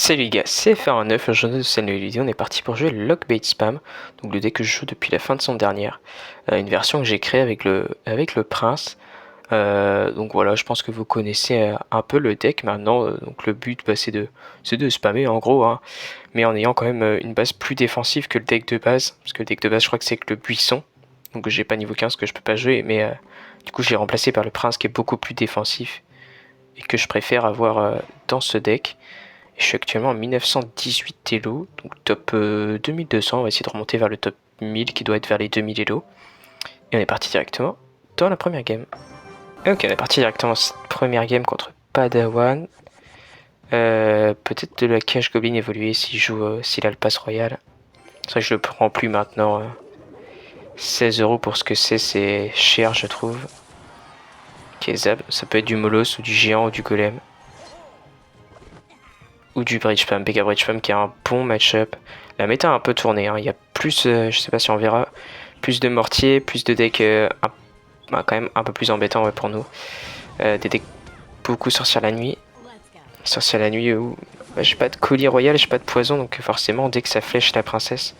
Salut les gars, c'est FR9, aujourd'hui de cette nouvelle vidéo, on est parti pour jouer Lockbait Spam, donc le deck que je joue depuis la fin de son dernière, une version que j'ai créée avec le prince. Donc voilà, je pense que vous connaissez un peu le deck maintenant, donc le but c'est de spammer en gros, hein, mais en ayant quand même une base plus défensive que le deck de base, parce que le deck de base je crois que c'est que le buisson, donc j'ai pas niveau 15 que je peux pas jouer, mais du coup je l'ai remplacé par le prince qui est beaucoup plus défensif, et que je préfère avoir dans ce deck. Je suis actuellement en 1918 Elo, donc top 2200, on va essayer de remonter vers le top 1000 qui doit être vers les 2000 Elo. Et on est parti directement dans la première game. Ok, on est parti directement dans cette première game contre Padawan. Peut-être de la cage Goblin évoluer s'il a le pass royal. C'est vrai que je le prends plus maintenant. 16 € pour ce que c'est cher je trouve. Ok, Zab, ça peut être du Molos ou du Géant ou du Golem. Ou du Bridge Pump, Pega Bridge Pump qui a un bon match-up. La méta a un peu tourné, hein. Il y a plus, je sais pas si on verra, plus de mortiers, plus de decks quand même un peu plus embêtants ouais, pour nous. Des decks beaucoup sorcière la nuit. Sorcière la nuit où j'ai pas de colis royal, j'ai pas de poison, donc forcément dès que ça flèche la princesse,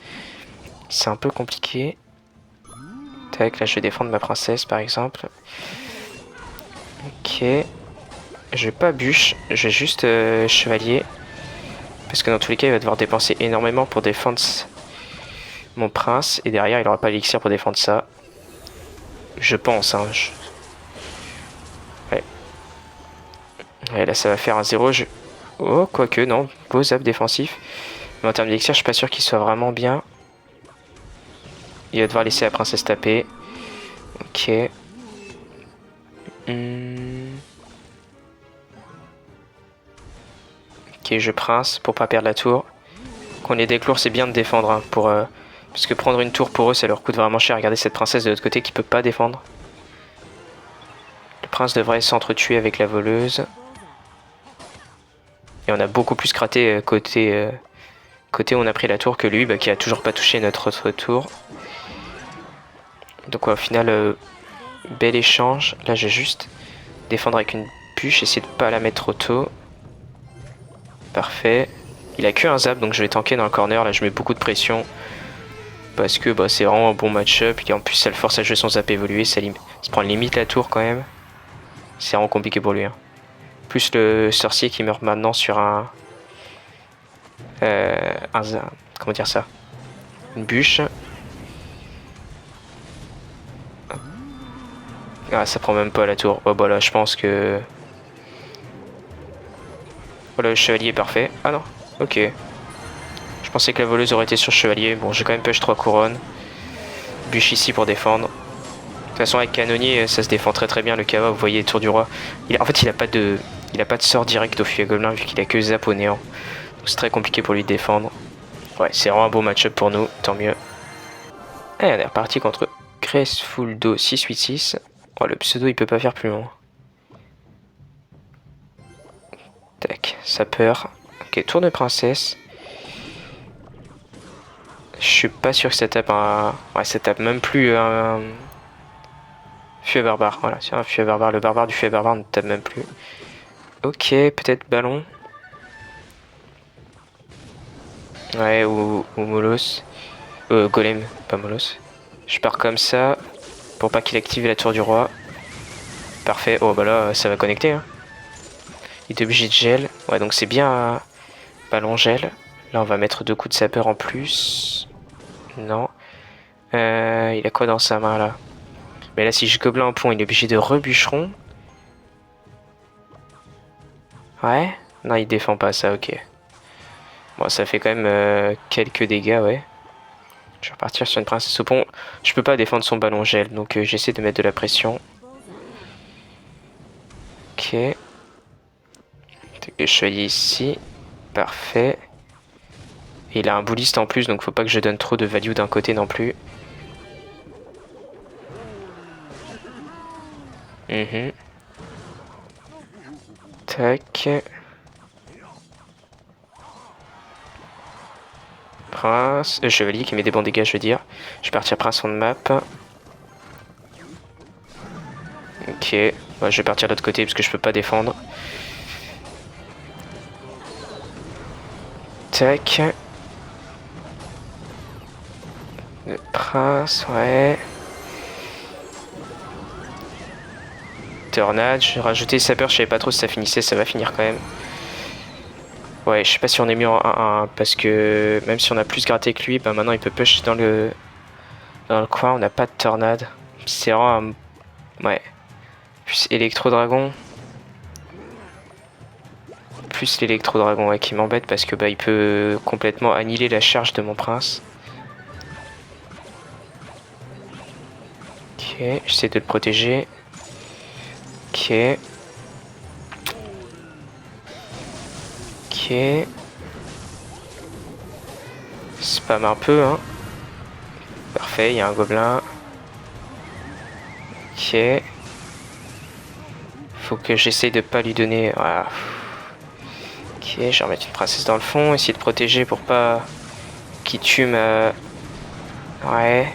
c'est un peu compliqué. Tac, là je vais défendre ma princesse par exemple. Ok. Je vais pas bûche, je vais juste chevalier. Parce que dans tous les cas, il va devoir dépenser énormément pour défendre mon prince. Et derrière, il n'aura pas l'élixir pour défendre ça. Je pense, hein. Ouais. Ouais, là, ça va faire un 0. Oh, quoique, non. Beau zap défensif. Mais en termes d'élixir, je suis pas sûr qu'il soit vraiment bien. Il va devoir laisser la princesse taper. Ok. Ok, je prince pour pas perdre la tour. Quand on est deck lourd, c'est bien de défendre. Hein, parce que prendre une tour pour eux, ça leur coûte vraiment cher. Regardez cette princesse de l'autre côté qui peut pas défendre. Le prince devrait s'entretuer avec la voleuse. Et on a beaucoup plus gratté côté où on a pris la tour que lui, qui a toujours pas touché notre autre tour. Donc ouais, au final, bel échange. Là, je vais juste défendre avec une bûche, essayer de pas la mettre trop tôt. Parfait. Il a que un zap, donc je vais tanker dans le corner. Là, je mets beaucoup de pression. Parce que c'est vraiment un bon match-up. Et en plus, ça le force à jouer son zap évoluer. Ça se prend limite la tour quand même. C'est vraiment compliqué pour lui. Hein. Plus le sorcier qui meurt maintenant sur comment dire ça, une bûche. Ah, ça prend même pas la tour. Oh bah là, je pense que... Voilà, le chevalier est parfait. Ah non, ok. Je pensais que la voleuse aurait été sur le chevalier. Bon, j'ai quand même push 3 couronnes. Bûche ici pour défendre. De toute façon, avec canonnier, ça se défend très bien le Kava. Vous voyez, tour du roi. En fait, il a pas de sort direct au fusil à gobelin vu qu'il a que zap au néant. Donc c'est très compliqué pour lui de défendre. Ouais, c'est vraiment un beau match-up pour nous, tant mieux. Et on est reparti contre Gracefuldo 686. Oh, le pseudo il peut pas faire plus long. Tac, ça peur. Ok, tour de princesse. Je suis pas sûr que ça tape un... Ouais, ça tape même plus un... Fût à barbare, voilà, c'est un fût à barbare. Le barbare du fût à barbare ne tape même plus. Ok, peut-être ballon. Ouais, ou Molos. Golem, pas Molos. Je pars comme ça, pour pas qu'il active la tour du roi. Parfait, oh bah là, ça va connecter. Hein. Il est obligé de gel. Ouais, donc c'est bien ballon gel. Là, on va mettre 2 coups de sapeur en plus. Non. Il a quoi dans sa main, là? Mais là, si je gobelin en pont, il est obligé de rebûcheron. Ouais. Non, il défend pas ça, ok. Bon, ça fait quand même quelques dégâts, ouais. Je vais repartir sur une princesse au pont. Je peux pas défendre son ballon gel, donc j'essaie de mettre de la pression. Ok. Le chevalier ici. Parfait. Et il a un bouliste en plus, donc faut pas que je donne trop de value d'un côté non plus. Tac. Prince. Chevalier qui met des bons dégâts, je veux dire. Je vais partir prince on map. Ok. Ouais, je vais partir de l'autre côté parce que je peux pas défendre. Tac. Le prince, ouais. Tornade, j'ai rajouté sapeur, je savais pas trop si ça finissait, ça va finir quand même. Ouais, je sais pas si on est mieux en 1-1 parce que même si on a plus gratté que lui, bah maintenant il peut push dans le coin, on n'a pas de tornade. C'est vraiment ouais. Plus électro-dragon. Plus l'électro-dragon, ouais, qui m'embête parce que bah il peut complètement annihiler la charge de mon prince. Ok, j'essaie de le protéger. Ok. Ok. Spam un peu, hein. Parfait, il y a un gobelin. Ok. Faut que j'essaye de pas lui donner... Voilà. Ok, je vais remettre une princesse dans le fond. Essayer de protéger pour pas qu'il tue ma... Ouais.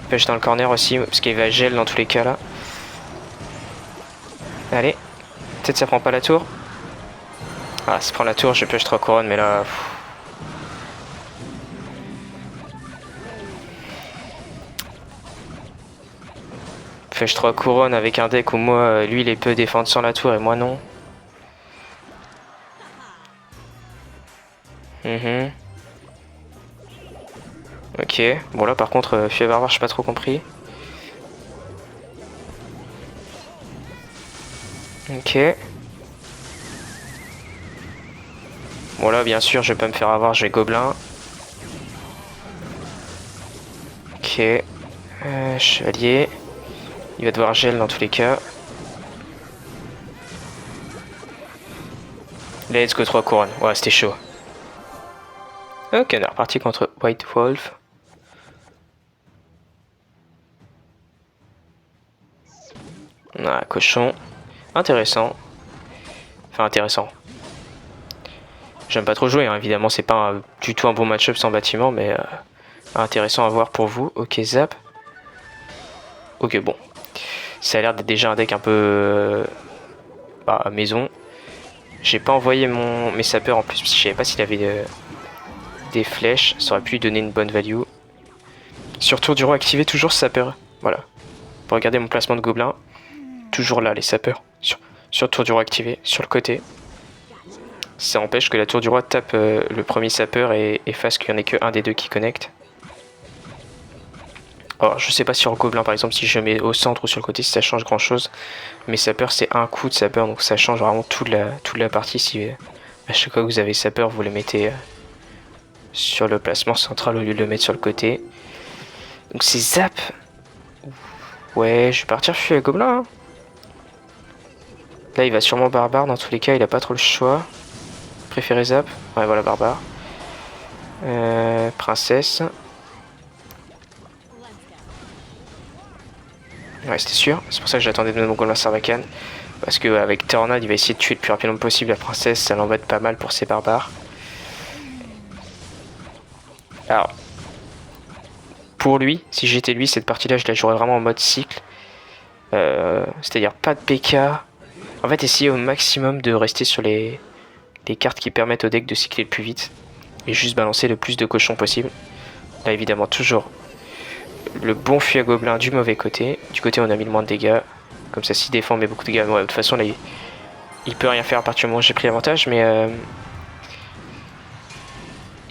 Pêche dans le corner aussi, parce qu'il va gel dans tous les cas là. Allez. Peut-être ça prend pas la tour. Ah, ça prend la tour, je pêche 3 couronnes, mais là... Pêche 3 couronnes avec un deck où moi, lui, il peut défendre sans la tour et moi non. Ok, bon là par contre, Fui Barbare, j'ai pas trop compris. Ok. Bon là, bien sûr, je vais pas me faire avoir, je vais gobelin. Ok. Chevalier. Il va devoir gel dans tous les cas. Let's go 3 couronnes. Ouais, c'était chaud. Ok, on est reparti contre White Wolf. Ah, cochon. Intéressant. Enfin, intéressant. J'aime pas trop jouer, hein. Évidemment, c'est pas du tout un bon match-up sans bâtiment, mais intéressant à voir pour vous. Ok, zap. Ok, bon. Ça a l'air d'être déjà un deck un peu maison. J'ai pas envoyé mes sapeurs en plus, parce que je savais pas s'il avait des flèches. Ça aurait pu lui donner une bonne value. Sur tour du roi, activer toujours sapeur. Voilà. Pour regarder mon placement de gobelin. Toujours là, les sapeurs. Sur tour du roi activé, sur le côté. Ça empêche que la tour du roi tape le premier sapeur et fasse qu'il n'y en ait qu'un des deux qui connecte. Alors, je sais pas sur le gobelin, par exemple, si je mets au centre ou sur le côté, si ça change grand chose. Mais sapeur, c'est un coup de sapeur, donc ça change vraiment toute la partie. Si à chaque fois que vous avez sapeur, vous le mettez sur le placement central au lieu de le mettre sur le côté. Donc c'est zap. Ouais, je vais partir fuir le gobelin. Hein. Là, il va sûrement barbare. Dans tous les cas, il a pas trop le choix. Préféré zap. Ouais, voilà, barbare. Princesse. Ouais, c'était sûr. C'est pour ça que j'attendais de mettre mon gobelin Sarbacane. Parce qu'avec Tornade, il va essayer de tuer le plus rapidement possible la princesse. Ça l'embête pas mal pour ses barbares. Alors, pour lui, si j'étais lui, cette partie-là, je la jouerais vraiment en mode cycle. C'est-à-dire pas de PK. En fait, essayer au maximum de rester sur les cartes qui permettent au deck de cycler le plus vite. Et juste balancer le plus de cochons possible. Là, évidemment, toujours le bon fuit à gobelin du mauvais côté. Du côté, on a mis le moins de dégâts. Comme ça, s'il défend, mais beaucoup de dégâts. Ouais, de toute façon, là, il peut rien faire à partir du moment où j'ai pris l'avantage. Mais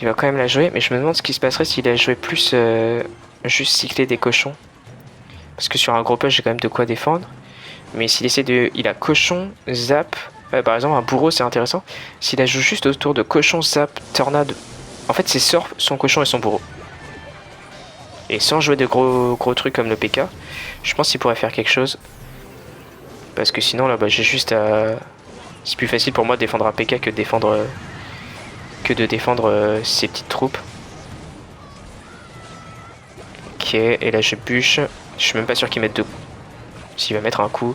il va quand même la jouer. Mais je me demande ce qui se passerait s'il a joué plus juste cycler des cochons. Parce que sur un gros push, j'ai quand même de quoi défendre. Mais s'il essaie de... Il a cochon, zap... par exemple, un bourreau, c'est intéressant. S'il a joué juste autour de cochon, zap, tornade... En fait, c'est sort son cochon et son bourreau. Et sans jouer de gros trucs comme le PK, je pense qu'il pourrait faire quelque chose. Parce que sinon, là, j'ai juste à... C'est plus facile pour moi de défendre un PK que de défendre... ses petites troupes. Ok, et là, je bûche. Je suis même pas sûr qu'il mette deux... S'il va mettre un coup...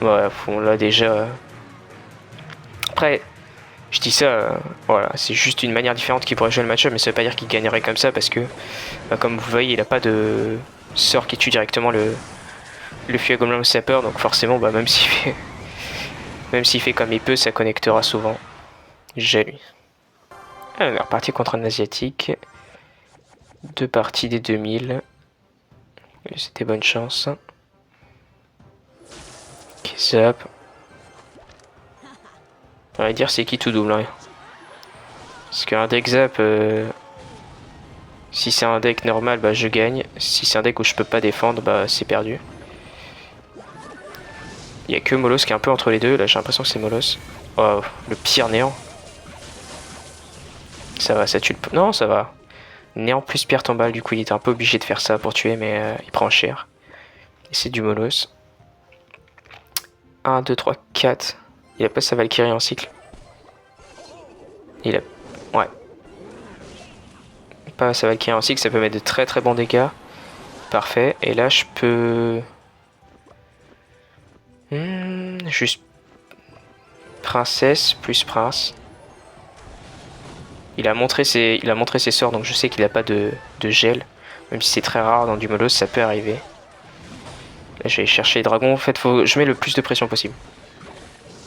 Ouais, on l'a déjà... Après, je dis ça, voilà, c'est juste une manière différente qu'il pourrait jouer le match-up, mais ça veut pas dire qu'il gagnerait comme ça, parce que, comme vous voyez, il a pas de sort qui tue directement le fuit à gobelin au sapeur, donc forcément, même s'il fait comme il peut, ça connectera souvent. J'ai lui. On est reparti contre un asiatique. 2 parties des 2000. C'était bonne chance. Ok, zap. On va dire c'est qui tout double. Hein. Parce qu'un deck zap, si c'est un deck normal, bah je gagne. Si c'est un deck où je peux pas défendre, bah c'est perdu. Il y a que Molos qui est un peu entre les deux. Là j'ai l'impression que c'est Molos. Oh, le pire néant. Ça va, ça tue le... Non, ça va. Néant plus pierre tombale, du coup il était un peu obligé de faire ça pour tuer, mais il prend cher. Et c'est du Molos. 1, 2, 3, 4. Il a pas sa Valkyrie en cycle. Il a... Ouais. Pas sa Valkyrie en cycle, ça peut mettre de très très bons dégâts. Parfait. Et là je peux... juste... Princesse plus prince. Il a montré ses sorts, donc je sais qu'il n'a pas de gel. Même si c'est très rare dans du Molos, ça peut arriver. Là, je vais chercher les dragons. En fait, je mets le plus de pression possible.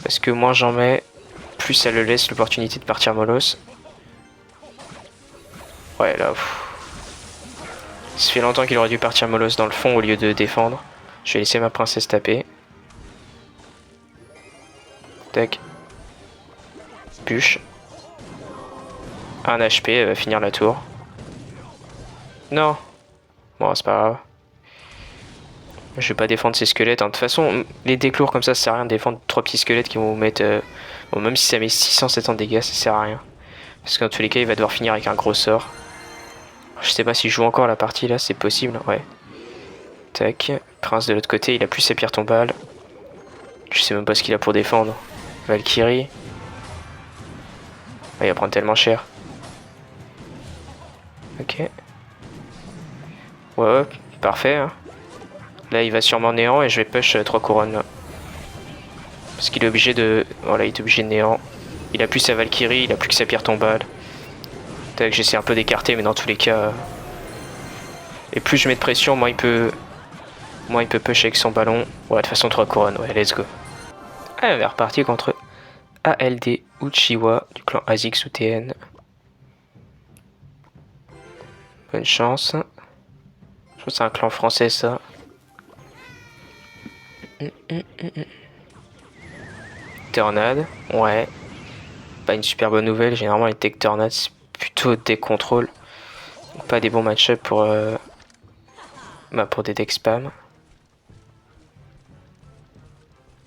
Parce que moins j'en mets, plus ça le laisse l'opportunité de partir Molos. Ouais, là... Ça fait longtemps qu'il aurait dû partir Molos dans le fond au lieu de défendre. Je vais laisser ma princesse taper. Tac. Bûche. 1 HP, elle va finir la tour. Non. Bon, c'est pas grave. Je vais pas défendre ces squelettes. Hein. De toute façon, les decks lourds comme ça sert à rien de défendre 3 petits squelettes qui vont vous mettre... Bon, même si ça met 600-700 de dégâts, ça sert à rien. Parce que dans tous les cas, il va devoir finir avec un gros sort. Je sais pas s'il joue encore la partie là, c'est possible. Ouais. Tac. Prince de l'autre côté, il a plus sa pierre tombale. Je sais même pas ce qu'il a pour défendre. Valkyrie. Ah, il va prendre tellement cher. Ok. Ouais, parfait. Hein. Là, il va sûrement néant et je vais push 3 couronnes là. Parce qu'il est obligé de... Voilà, il est obligé de néant. Il a plus sa Valkyrie, il a plus que sa pierre tombale. Tac, j'essaie un peu d'écarter, mais dans tous les cas... Et plus je mets de pression, moins il peut push avec son ballon. Ouais, de toute façon, 3 couronnes, ouais, let's go. Allez, on est reparti contre ALD Uchiwa du clan Azix ou TN. Bonne chance. Je pense que c'est un clan français, ça. Tornade, ouais. Pas une super bonne nouvelle. Généralement, les tech Tornade, c'est plutôt des contrôles. Pas des bons match-up pour des decks spam.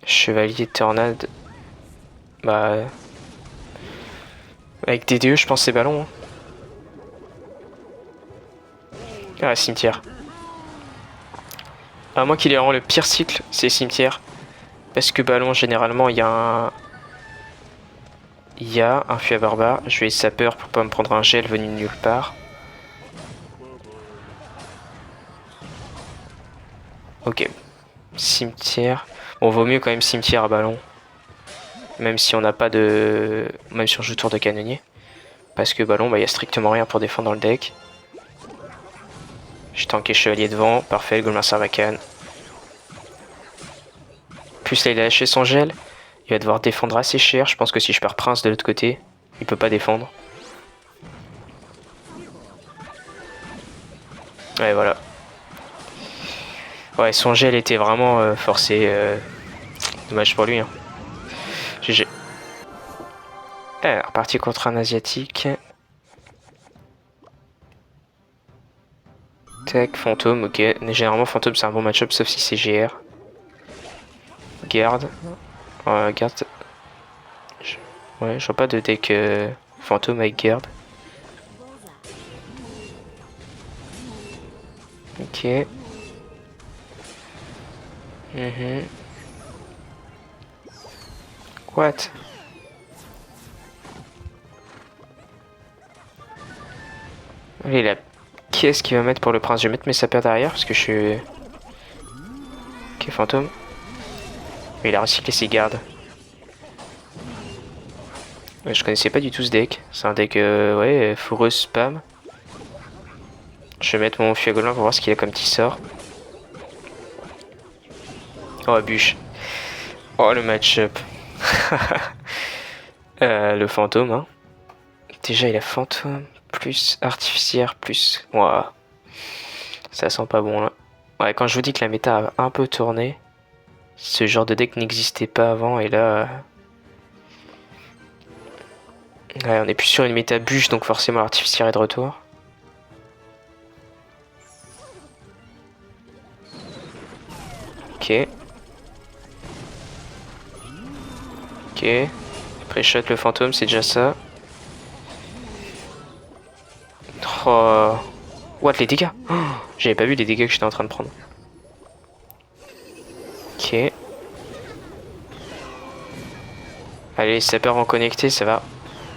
Chevalier Tornade. Bah. Avec DDE, je pense c'est ballon. Hein. Ah, cimetière. À moins qu'il ait vraiment le pire cycle, c'est cimetière. Parce que ballon, généralement, il y a un fût à barbare. Je vais sapeur pour pas me prendre un gel venu de nulle part. Ok. Cimetière. Bon, vaut mieux quand même cimetière à ballon. Même si on n'a pas de... Même si on joue tour de canonnier. Parce que ballon, bah, y a strictement rien pour défendre dans le deck. J'ai tanké chevalier devant. Parfait, le Golem Sarbacane. Plus là, il a lâché son gel. Il va devoir défendre assez cher. Je pense que si je perds Prince de l'autre côté, il peut pas défendre. Ouais, voilà. Ouais, son gel était vraiment forcé. Dommage pour lui. Hein. GG. Alors, parti contre un asiatique. Tac, fantôme, ok. Généralement, fantôme, c'est un bon match-up, sauf si c'est GR. Garde. Garde. Ouais, je vois pas de deck fantôme avec garde. Ok. What? Allez, la pièce qu'il va mettre pour le prince. Je vais mettre mes sapeurs derrière parce que je suis... Ok, fantôme. Mais il a recyclé ses gardes. Je connaissais pas du tout ce deck. C'est un deck, ouais, foreuse spam. Je vais mettre mon Fuagolin pour voir ce qu'il a comme petit sort. Oh, bûche. Oh, le match-up. Le fantôme, hein. Déjà, il a fantôme, plus artificière, plus... Ouah, ça sent pas bon, là. Ouais, quand je vous dis que la méta a un peu tourné, ce genre de deck n'existait pas avant, et là... Ouais, on est plus sur une méta bûche, donc forcément l'artificière est de retour. Ok. Ok. Pré-shot le fantôme, c'est déjà ça. Oh. What, les dégâts oh, j'avais pas vu les dégâts que j'étais en train de prendre. Ok. Allez, sapeurs en connecté, ça va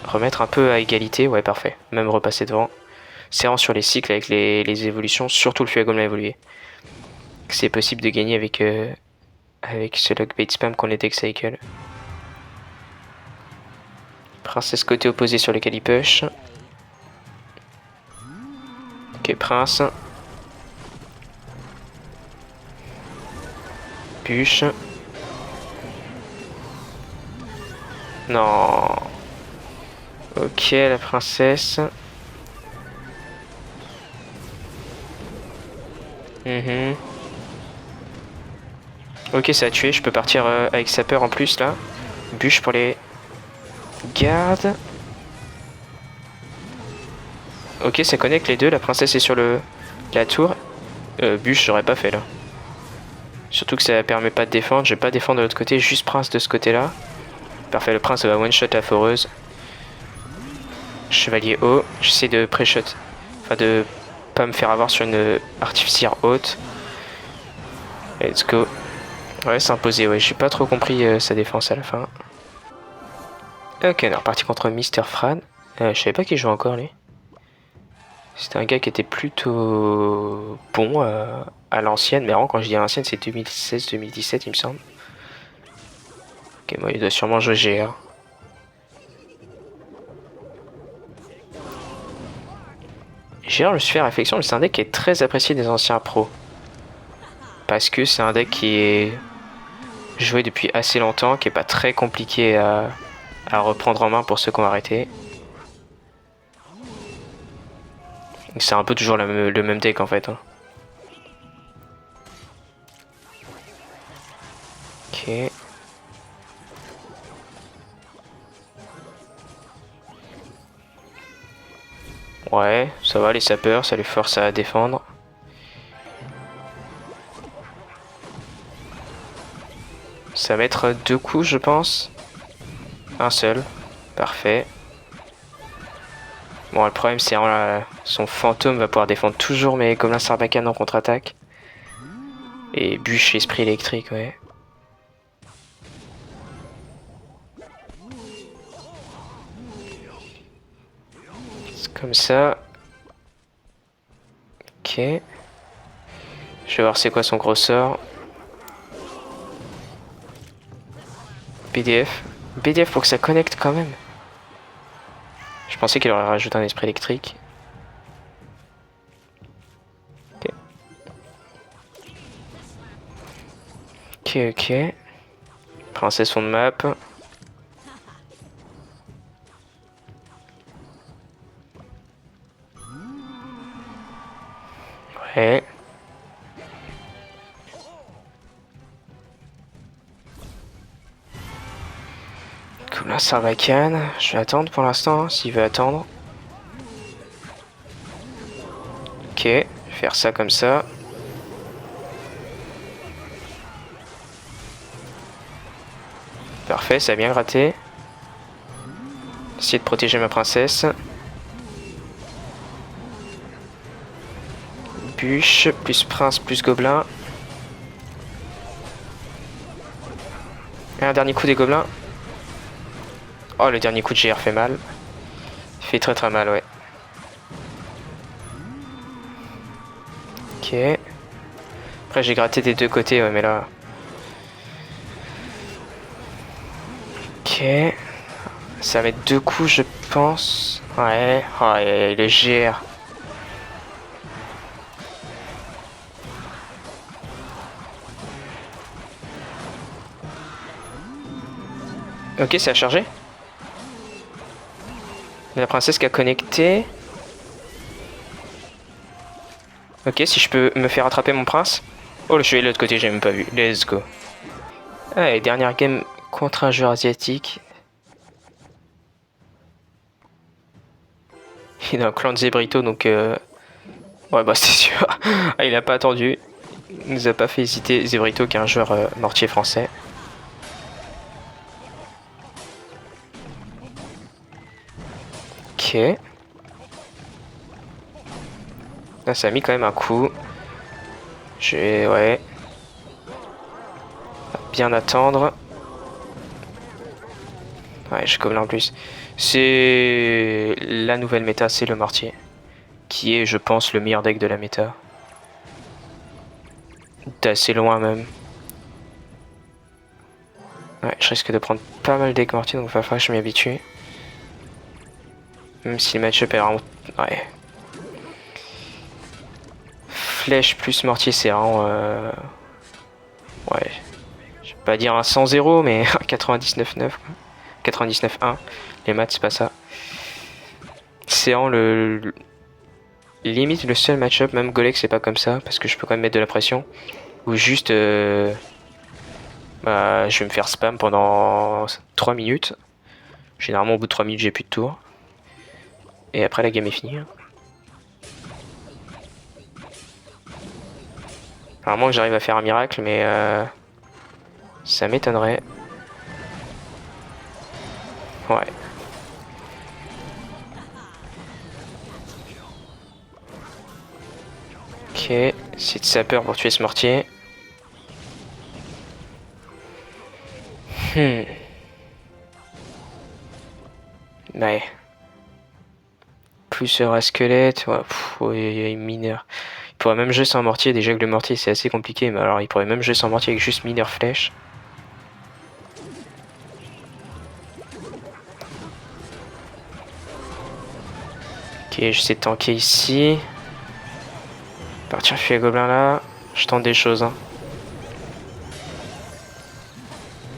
remettre un peu à égalité. Ouais, parfait. Même repasser devant. C'est vraiment sur les cycles avec les évolutions, surtout le Fuagome a évolué. C'est possible de gagner avec, avec ce Lockbait Spam qu'on est Cycle. Princesse côté opposé sur le Calipush. Ok, Prince. Bûche. Non. Ok, la princesse. Ok, ça a tué. Je peux partir avec sa peur en plus là. Bûche pour les gardes. Ok, ça connecte les deux. La princesse est sur la tour. Bûche, j'aurais pas fait là. Surtout que ça permet pas de défendre. Je vais pas défendre de l'autre côté. Juste prince de ce côté-là. Parfait, le prince va one-shot la foreuse. Chevalier haut. J'essaie de pré-shot. Enfin, de pas me faire avoir sur une artificière haute. Let's go. Ouais, c'est imposé. Ouais, j'ai pas trop compris sa défense à la fin. Ok, on est reparti contre Mr. Fran. Je savais pas qu'il jouait encore, lui. C'était un gars qui était plutôt bon à l'ancienne, mais vraiment quand je dis à l'ancienne c'est 2016-2017 il me semble. Ok, moi il doit sûrement jouer GR. GR, je me suis fait réflexion, mais c'est un deck qui est très apprécié des anciens pros. Parce que c'est un deck qui est joué depuis assez longtemps, qui est pas très compliqué à reprendre en main pour ceux qui ont arrêté. C'est un peu toujours le même deck en fait. Hein. Ok. Ouais, ça va les sapeurs, ça les force à défendre. Ça va mettre 2 coups je pense. Un seul. Parfait. Bon, le problème, c'est son fantôme va pouvoir défendre toujours mes gobelins Sarbacane en contre-attaque. Et bûche esprit électrique, ouais. C'est comme ça. Ok. Je vais voir c'est quoi son gros sort. BDF. BDF pour que ça connecte quand même. Je pensais qu'il aurait rajouté un esprit électrique. Ok. Ok, ok. Princesse on map. Ouais. Gobelin Sarbacane. Je vais attendre pour l'instant, hein, s'il veut attendre. Ok, je vais faire ça comme ça. Parfait, ça a bien gratté. Essayer de protéger ma princesse. Bûche, plus prince, plus gobelin. Et un dernier coup des gobelins. Oh, le dernier coup de GR fait mal. Il fait très très mal, ouais. Ok. Après, j'ai gratté des deux côtés, ouais, mais là... Ok. Ça va mettre 2 coups, je pense. Ouais. Oh, et le GR. Ok, ça a chargé. La princesse qui a connecté. Ok, si je peux me faire attraper mon prince. Oh, je suis de l'autre côté, j'ai même pas vu. Let's go. Allez, dernière game contre un joueur asiatique. Il a un clan de Zebrito, donc... Ouais, bah c'est sûr. Ah, il a pas attendu. Il nous a pas fait hésiter. Zebrito, qui est un joueur mortier français. Ok. Là, ça a mis quand même un coup. Je vais... Ouais. Bien attendre. Ouais, je gobelin en plus. C'est... La nouvelle méta, c'est le mortier. Qui est, je pense, le meilleur deck de la méta. D'assez loin même. Ouais, je risque de prendre pas mal de decks mortiers, donc il va falloir que je m'y habitue. Même si le match-up est vraiment... Ouais. Flèche plus mortier, c'est vraiment... Ouais. Je vais pas dire un 100-0, mais un 99-9, quoi. 99-1. Les maths, c'est pas ça. C'est vraiment limite le seul match-up, même Golek c'est pas comme ça, parce que je peux quand même mettre de la pression. Ou juste... Bah, je vais me faire spam pendant 3 minutes. Généralement au bout de 3 minutes j'ai plus de tours. Et après la game est finie. Normalement que j'arrive à faire un miracle, mais ça m'étonnerait. Ouais. Ok, c'est de sapeur pour tuer ce mortier. Ouais. Plus un squelette, ouais, il y a une mineur. Il pourrait même jouer sans mortier, déjà que le mortier c'est assez compliqué, mais alors il pourrait même jouer sans mortier avec juste mineur flèche. Ok, j'essaie de tanker ici. Partir fuir les gobelins là. Je tente des choses. Hein.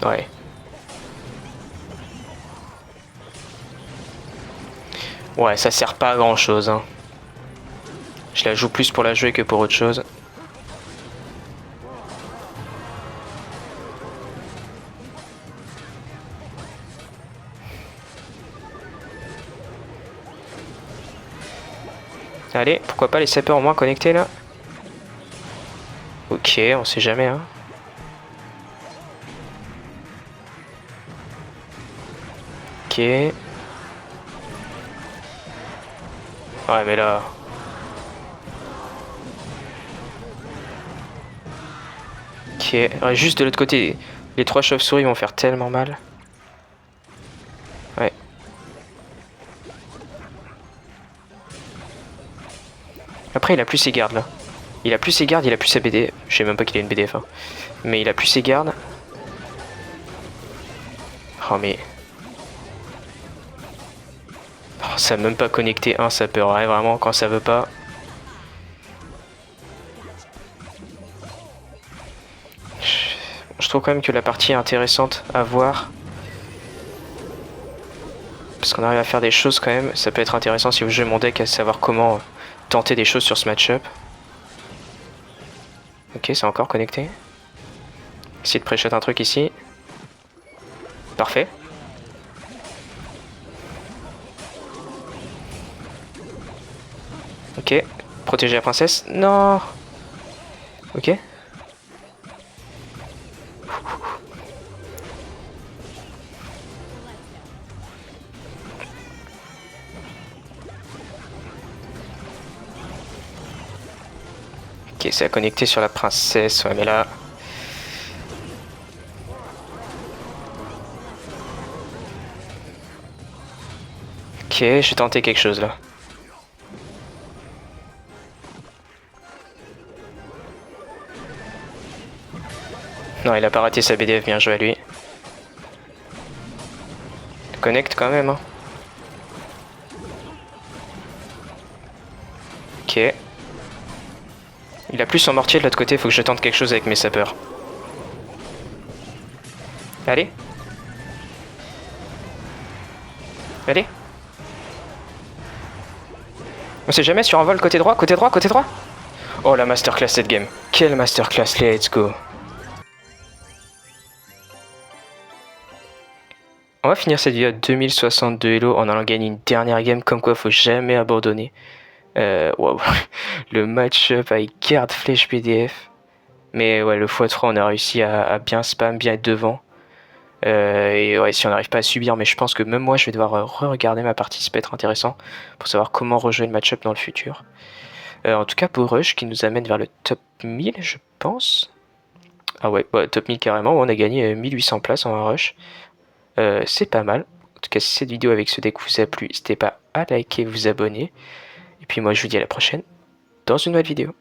Ouais. Ouais, ça sert pas à grand chose. Hein. Je la joue plus pour la jouer que pour autre chose. Allez, pourquoi pas les sapeurs au moins connectés là. Ok, on sait jamais hein. Ok. Ouais mais là... Ok, ouais, juste de l'autre côté, les 3 chauves-souris vont faire tellement mal. Ouais. Après il a plus ses gardes là. Il a plus ses gardes, il a plus sa BD. Je sais même pas qu'il a une BDF. Hein. Mais il a plus ses gardes. Oh mais... Oh, ça a même pas connecté un sapeur. Ouais, vraiment quand ça veut pas. Je trouve quand même que la partie est intéressante à voir. Parce qu'on arrive à faire des choses quand même. Ça peut être intéressant si vous jouez mon deck à savoir comment tenter des choses sur ce match-up. Ok, c'est encore connecté. Essayer de pré-shot un truc ici. Parfait. Ok. Protéger la princesse. Non. Ok. Ok, c'est à connecter sur la princesse. Ouais, mais là... Ok, je vais tenter quelque chose là. Non, il a pas raté sa BDF, bien joué à lui. Connecte quand même. Hein. Ok. Il a plus son mortier de l'autre côté, faut que je tente quelque chose avec mes sapeurs. Allez. Allez. On sait jamais sur un vol côté droit, côté droit, côté droit. Oh la masterclass cette game. Quelle masterclass, let's go. On va finir cette vidéo à 2062 Elo en allant gagner une dernière game, comme quoi faut jamais abandonner. Wow. Le match-up avec garde flèche PDF. Mais ouais, le x3 on a réussi à bien spam, bien être devant. Et ouais, si on n'arrive pas à subir, mais je pense que même moi je vais devoir re-regarder ma partie, ça peut être intéressant pour savoir comment rejouer le match-up dans le futur. En tout cas pour Rush qui nous amène vers le top 1000 je pense. Ah ouais, bah, top 1000 carrément, on a gagné 1800 places en Rush. C'est pas mal. En tout cas si cette vidéo avec ce deck vous a plu, n'hésitez pas à liker et vous abonner. Et puis moi je vous dis à la prochaine dans une nouvelle vidéo.